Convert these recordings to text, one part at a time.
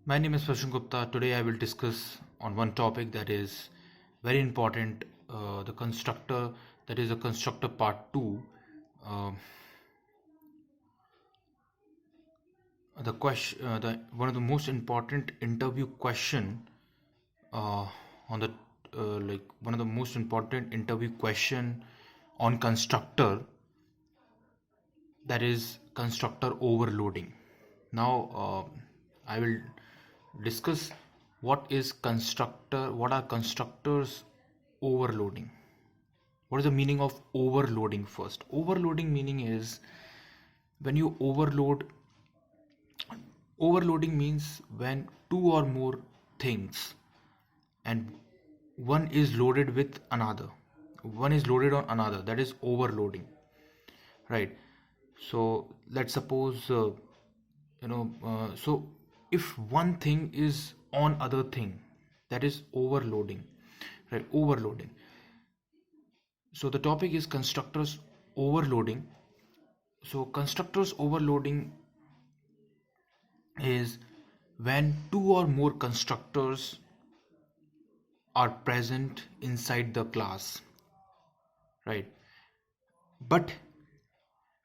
My name is Prashant Gupta. Today I will discuss on one topic that is very important, the constructor, that is a constructor part 2. Uh, the question, one of the most important interview question uh, on the like one of the most important interview question on constructor, that is constructor overloading. Now I will discuss what are constructors overloading. What is the meaning of overloading? First, overloading meaning is when you overloading means when two or more things and one is loaded with another, one is loaded on another, that is overloading, right? So let's suppose so if one thing is on other thing, that is overloading, right? Overloading. So the topic is constructors overloading. So constructors overloading is when two or more constructors are present inside the class, right? But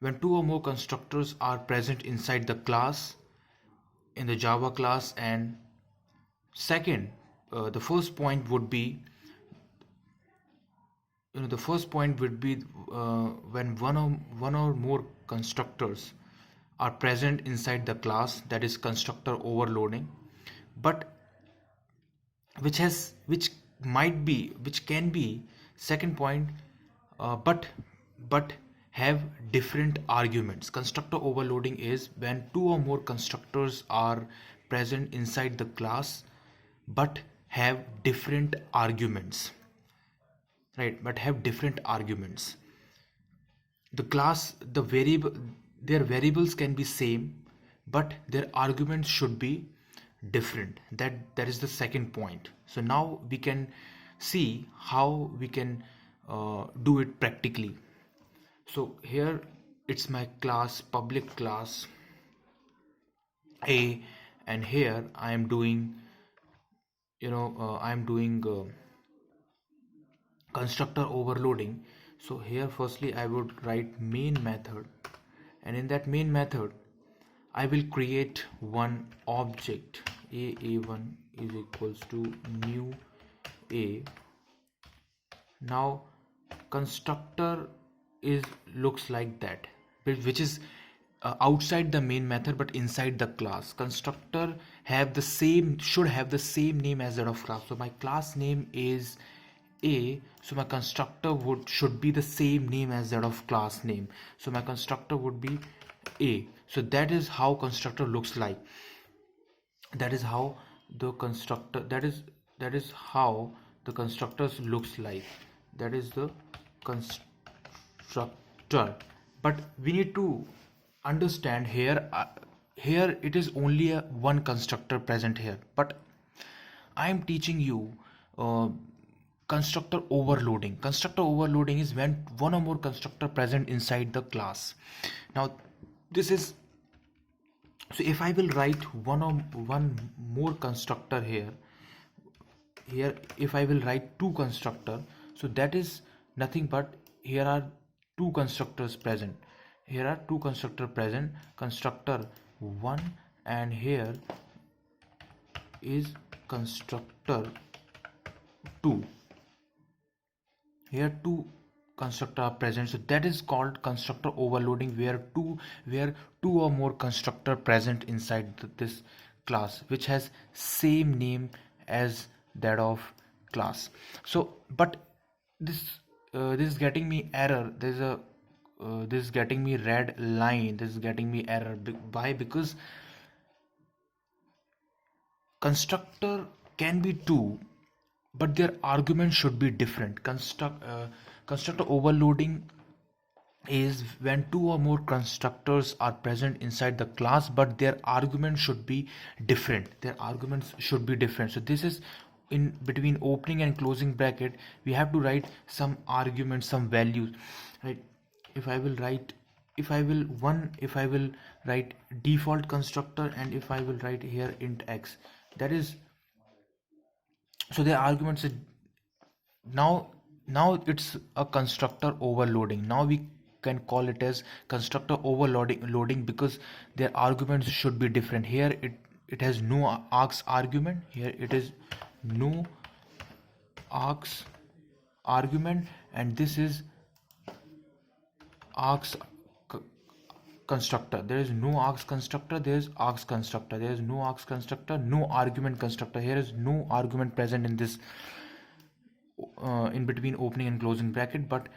when two or more constructors are present inside the class, in the Java class, and second, the first point would be, when one or more constructors are present inside the class, that is constructor overloading. But which can be second point, but have different arguments. Constructor overloading is when two or more constructors are present inside the class but have different arguments, right? But have different arguments. The class, their variables can be same, but their arguments should be different. That is the second point. So now we can see how we can do it practically. So here it's my class, public class A, and here I am doing constructor overloading. So here firstly I would write main method, and in that main method I will create one object. A1 is equals to new A. Now constructor looks like that, which is outside the main method but inside the class. Constructor should have the same name as that of class. So my class name is A, so my constructor should be the same name as that of class name. So my constructor would be A. So that is how constructor looks like. That is how the constructor that is how the constructors looks like. That is the constructor. But we need to understand here, here it is only one constructor present here, but I am teaching you constructor overloading. Constructor overloading is when one or more constructor present inside the class. Now this is, so if I will write one more constructor here, if I will write two constructor, so that is nothing but here are two constructors present. Here are two constructor present, constructor 1, and here is constructor 2. Here two constructor are present, so that is called constructor overloading, where two or more constructor present inside this class which has same name as that of class. So but this is getting me error. There's a this is getting me red line, this is getting me error. Why? Because constructor can be two, but their argument should be different. Constructor overloading is when two or more constructors are present inside the class, but their argument should be different. Their arguments should be different. So this is in between opening and closing bracket, we have to write some arguments, some values, right? If I will write if I will write default constructor, and if I will write here int x, that is, so the arguments is now it's a constructor overloading. Now we can call it as constructor overloading because their arguments should be different. Here it has no args argument, here it is no args argument, and this is args constructor. There is no args constructor, there is args constructor. There is no args constructor, no argument constructor. Here is no argument present in this in between opening and closing bracket, but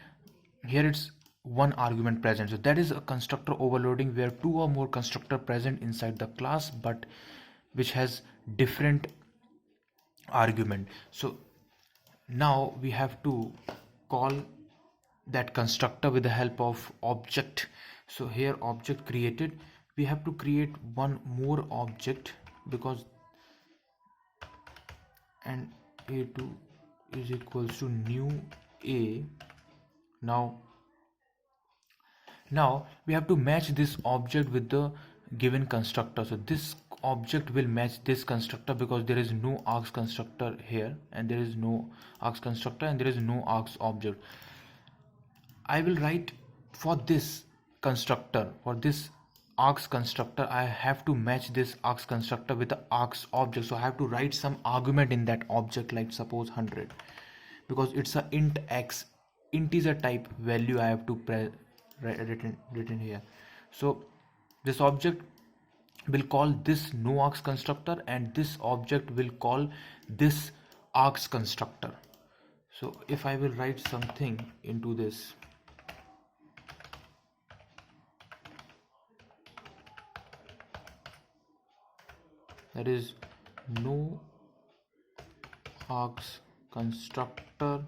here it's one argument present. So that is a constructor overloading where two or more constructor present inside the class, but which has different argument. So now we have to call that constructor with the help of object. So here object created, we have to create one more object, because and a2 is equals to new a. Now we have to match this object with the given constructor. So this object will match this constructor because there is no args constructor here, and there is no args constructor, and there is no args object. I will write for this constructor, for this args constructor, I have to match this args constructor with the args object. So I have to write some argument in that object, like suppose 100, because it's a int x, integer type value I have to written here. So this object will call this no args constructor, and this object will call this args constructor. So if I will write something into this, that is no args constructor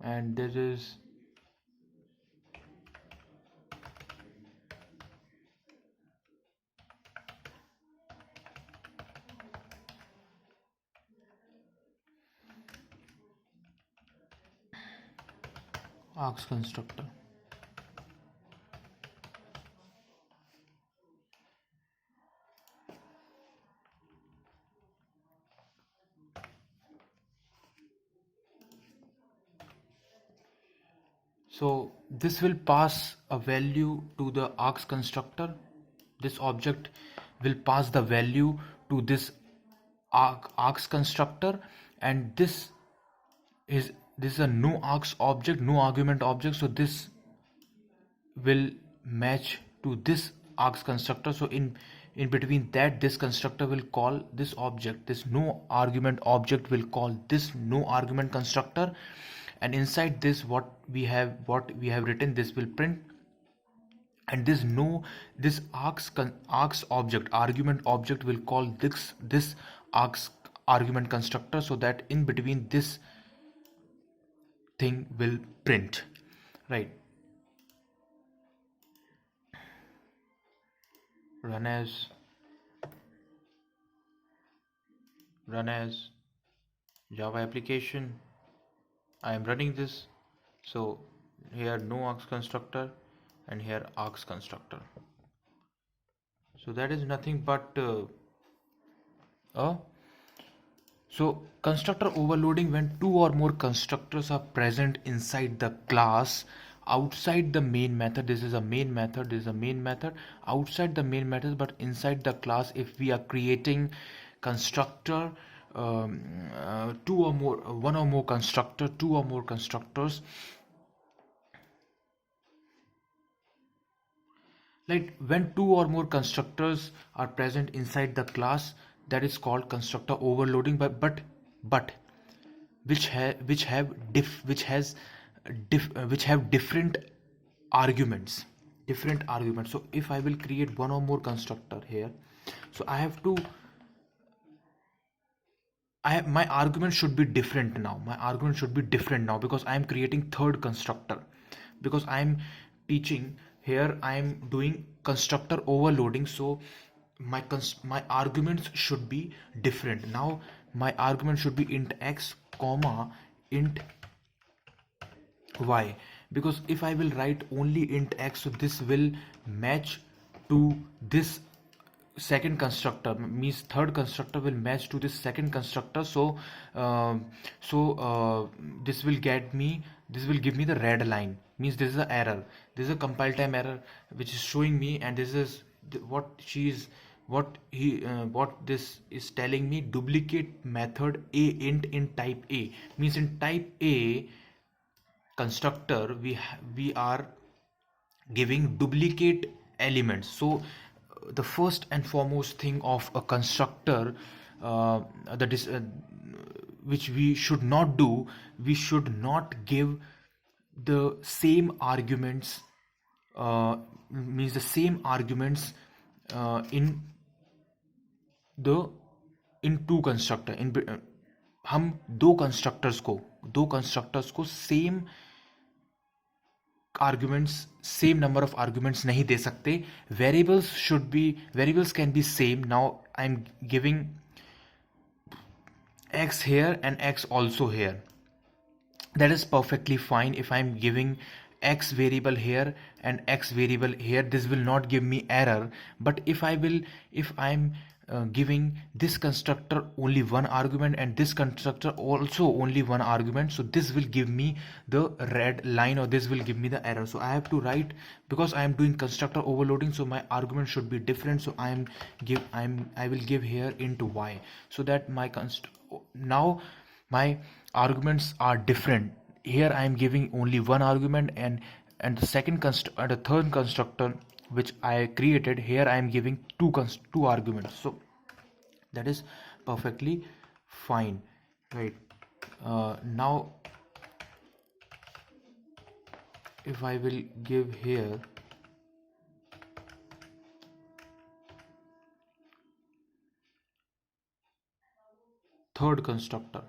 and this is args constructor. So this will pass a value to the args constructor. This object will pass the value to this args constructor, and this is a no args object, no argument object. So this will match to this args constructor. So in between that, this constructor will call this object, this no argument object will call this no argument constructor, and inside this what we have written, this will print, and this args object, argument object, will call this args argument constructor, so that in between this thing will print, right? Run as Java application. I am running this. So here no args constructor, and here args constructor. So that is nothing but so constructor overloading when two or more constructors are present inside the class outside the main method. This is a main method, this is a main method outside the main method, but inside the class, if we are creating constructor one or more constructors, like when two or more constructors are present inside the class, that is called constructor overloading, but which have different arguments. So if I will create one or more constructor here, so my argument should be different now. Because I am creating third constructor, because I am teaching here, I am doing constructor overloading. So my arguments should be different. Now my argument should be int x comma int y, because if I will write only int x, so this will match to this second constructor, means third constructor will match to this second constructor. So this will give me the red line, means this is an error, this is a compile time error which is showing me, and this is what this is telling me: duplicate method a int in type A. Means in type A constructor we are giving duplicate elements. So the first and foremost thing of a constructor, that is which we should not do, we should not give the same arguments, means the same arguments in two constructor इन हम दो constructors को same arguments, same number of arguments नहीं दे सकते. Variables can be same. Now I am giving x here and x also here. That is perfectly fine. If I am giving x variable here and x variable here, this will not give me error. But if I am giving this constructor only one argument and this constructor also only one argument, so this will give me the red line, or this will give me the error. So I have to write, because I am doing constructor overloading, so my argument should be different. So I will give here into y, so that now my arguments are different. Here I am giving only one argument, and the the third constructor which I created, here I am giving two arguments. So that is perfectly fine, right? Now if I will give here third constructor,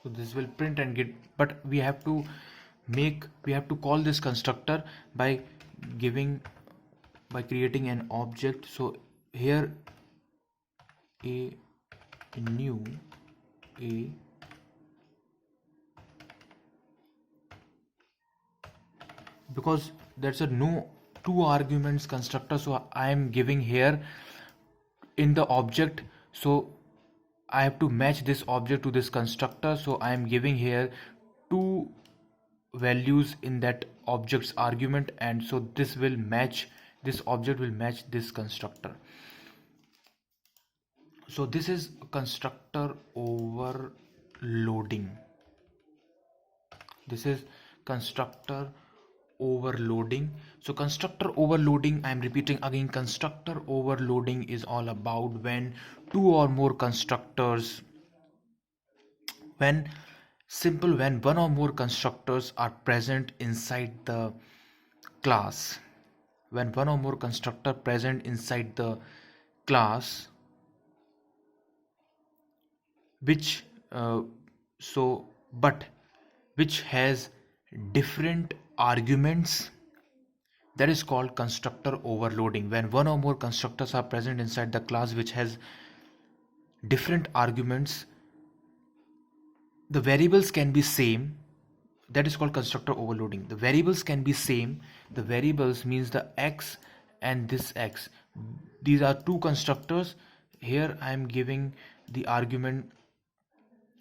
so this will print and get, but we have to call this constructor by creating an object. So here a new a because that's a no two arguments constructor, so I am giving here in the object, so I have to match this object to this constructor. So I am giving here two values in that object's argument, and so this object will match this constructor. So this is constructor overloading. So constructor overloading, I am repeating again, constructor overloading is all about when two or more constructors, when one or more constructors are present inside the class. When one or more constructor present inside the class, which which has different arguments, that is called constructor overloading. When one or more constructors are present inside the class which has different arguments, the variables can be same, that is called constructor overloading. The variables can be same. The variables means the x and this x, these are two constructors. Here I am giving the argument,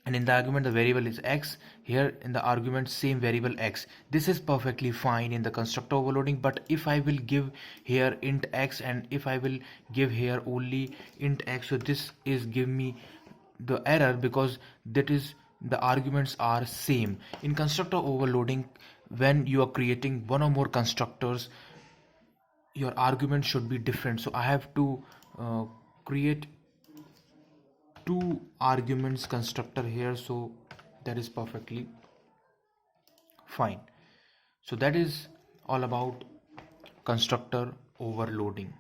and in the argument the variable is x. Here in the argument same variable x. This is perfectly fine in the constructor overloading. But if I will give here int x and if I will give here only int x, so this is give me the error, because that is the arguments are same. In constructor overloading, when you are creating one or more constructors, your argument should be different. So I have to create two arguments constructor here, so that is perfectly fine. So that is all about constructor overloading.